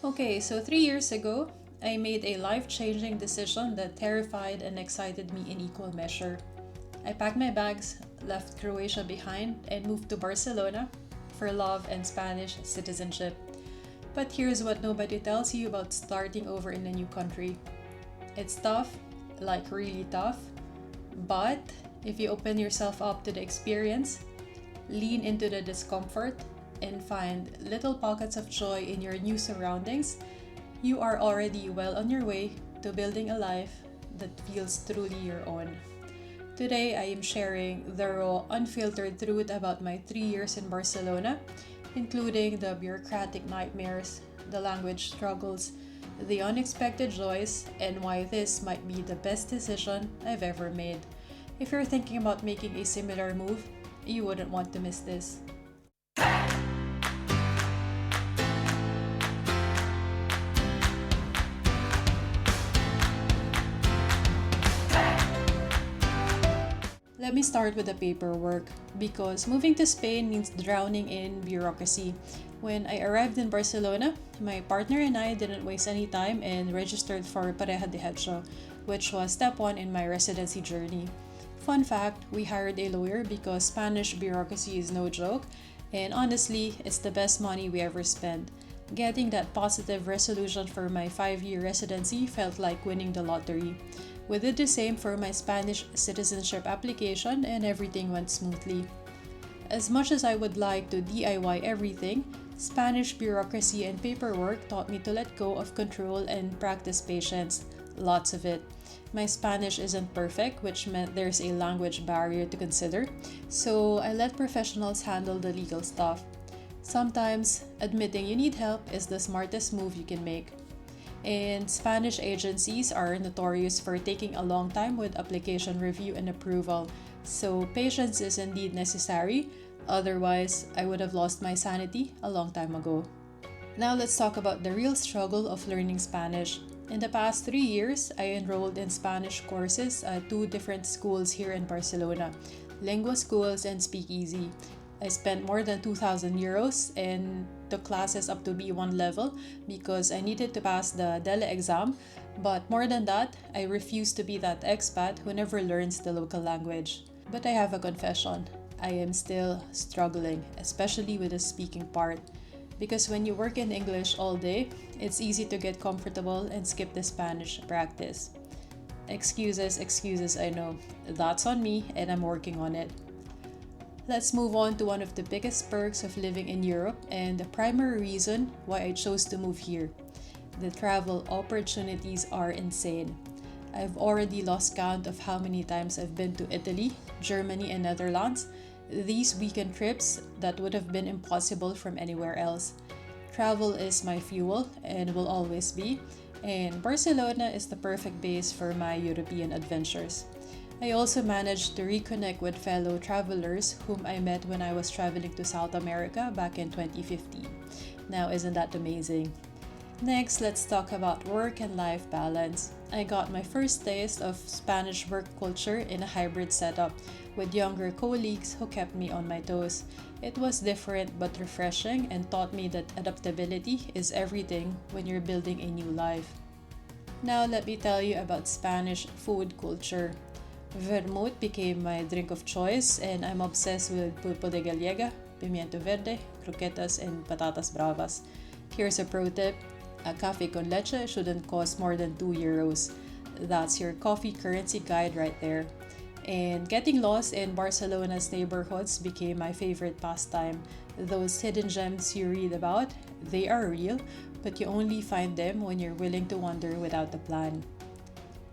Okay, so 3 years ago, I made a life changing decision that terrified and excited me in equal measure. I packed my bags, left Croatia behind, and moved to Barcelona for love and Spanish citizenship. But here's what nobody tells you about starting over in a new country: it's tough, like really tough, but if you open yourself up to the experience, lean into the discomfort, and find little pockets of joy in your new surroundings, you are already well on your way to building a life that feels truly your own. Today, I am sharing the raw, unfiltered truth about my 3 years in Barcelona, including the bureaucratic nightmares, the language struggles, the unexpected joys, and why this might be the best decision I've ever made. If you're thinking about making a similar move, you wouldn't want to miss this. Let me start with the paperwork because moving to Spain means drowning in bureaucracy. When I arrived in Barcelona, my partner and I didn't waste any time and registered for Pareja de Hecho, which was step one in my residency journey. Fun fact, we hired a lawyer because Spanish bureaucracy is no joke, and honestly, it's the best money we ever spent. Getting that positive resolution for my 5 year residency felt like winning the lottery. We did the same for my Spanish citizenship application and everything went smoothly. As much as I would like to DIY everything, Spanish bureaucracy and paperwork taught me to let go of control and practice patience. Lots of it. My Spanish isn't perfect, which meant there's a language barrier to consider, so I let professionals handle the legal stuff. Sometimes, admitting you need help is the smartest move you can make. And Spanish agencies are notorious for taking a long time with application review and approval, so patience is indeed necessary, otherwise, I would have lost my sanity a long time ago. Now let's talk about the real struggle of learning Spanish. In the past 3 years, I enrolled in Spanish courses at two different schools here in Barcelona: Lingua Schools and Speakeasy. I spent more than 2,000 euros and took classes up to B1 level because I needed to pass the DELE exam. But more than that, I refuse to be that expat who never learns the local language. But I have a confession: I am still struggling, especially with the speaking part. Because when you work in English all day, it's easy to get comfortable and skip the Spanish practice. Excuses, excuses, I know. That's on me and I'm working on it. Let's move on to one of the biggest perks of living in Europe and the primary reason why I chose to move here. The travel opportunities are insane. I've already lost count of how many times I've been to Italy, Germany, and Netherlands. These weekend trips that would have been impossible from anywhere else. Travel is my fuel and will always be, and Barcelona is the perfect base for my European adventures. I also managed to reconnect with fellow travelers whom I met when I was traveling to South America back in 2015. Now, isn't that amazing? Next, let's talk about work and life balance. I got my first taste of Spanish work culture in a hybrid setup with younger colleagues who kept me on my toes. It was different but refreshing and taught me that adaptability is everything when you're building a new life. Now, let me tell you about Spanish food culture. Vermouth became my drink of choice and I'm obsessed with pulpo de gallega, pimiento verde, croquetas, and patatas bravas. Here's a pro tip: a cafe con leche shouldn't cost more than 2 euros. That's your coffee currency guide right there. And getting lost in Barcelona's neighborhoods became my favorite pastime. Those hidden gems you read about, they are real, but you only find them when you're willing to wander without a plan.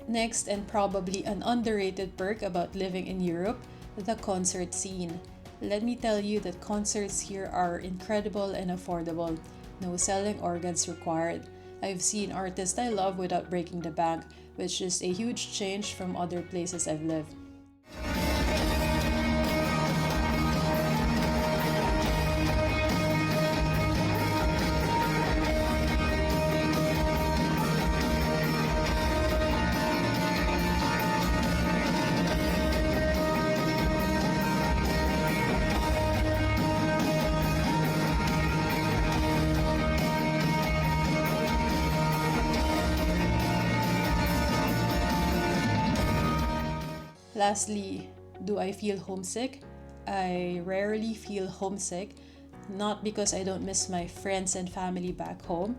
Next, and probably an underrated perk about living in Europe, the concert scene. Let me tell you that concerts here are incredible and affordable. No selling organs required. I've seen artists I love without breaking the bank, which is a huge change from other places I've lived. Lastly, do I feel homesick? I rarely feel homesick, not because I don't miss my friends and family back home,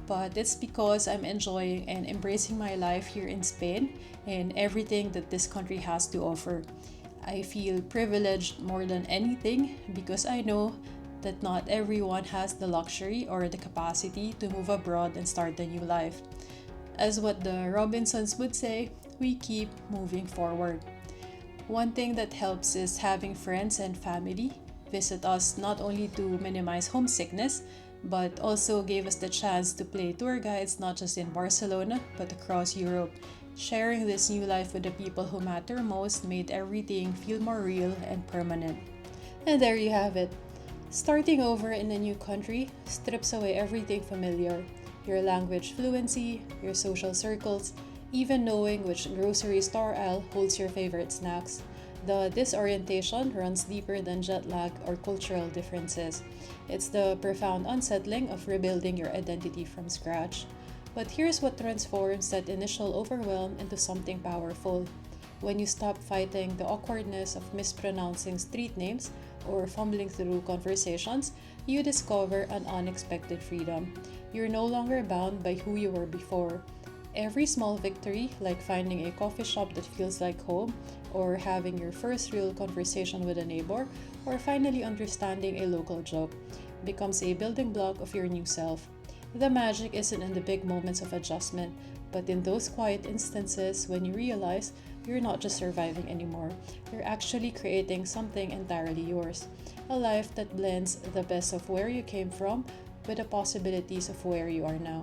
but it's because I'm enjoying and embracing my life here in Spain and everything that this country has to offer. I feel privileged more than anything because I know that not everyone has the luxury or the capacity to move abroad and start a new life. As what the Robinsons would say, we keep moving forward. One thing that helps is having friends and family visit us not only to minimize homesickness, but also gave us the chance to play tour guides not just in Barcelona but across Europe. Sharing this new life with the people who matter most made everything feel more real and permanent. And there you have it. Starting over in a new country strips away everything familiar: your language fluency, your social circles, even knowing which grocery store aisle holds your favorite snacks. The disorientation runs deeper than jet lag or cultural differences. It's the profound unsettling of rebuilding your identity from scratch. But here's what transforms that initial overwhelm into something powerful. When you stop fighting the awkwardness of mispronouncing street names or fumbling through conversations, you discover an unexpected freedom. You're no longer bound by who you were before. Every small victory, like finding a coffee shop that feels like home, or having your first real conversation with a neighbor, or finally understanding a local joke, becomes a building block of your new self. The magic isn't in the big moments of adjustment, but in those quiet instances when you realize you're not just surviving anymore, you're actually creating something entirely yours. A life that blends the best of where you came from with the possibilities of where you are now.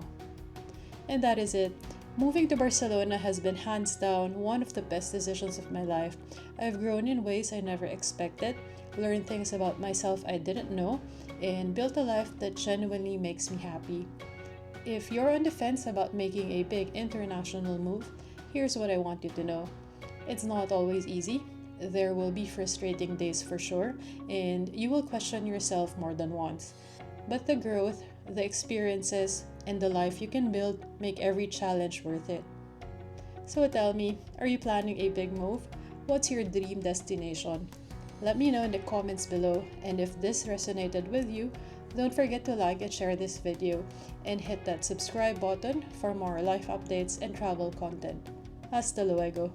And that is it. Moving to Barcelona has been hands down one of the best decisions of my life. I've grown in ways I never expected, learned things about myself I didn't know, and built a life that genuinely makes me happy. If you're on the fence about making a big international move, here's what I want you to know. It's not always easy. There will be frustrating days for sure, and you will question yourself more than once. But the growth, the experiences, and the life you can build make every challenge worth it. So tell me, are you planning a big move? What's your dream destination? Let me know in the comments below, and if this resonated with you, don't forget to like and share this video, and hit that subscribe button for more life updates and travel content. Hasta luego!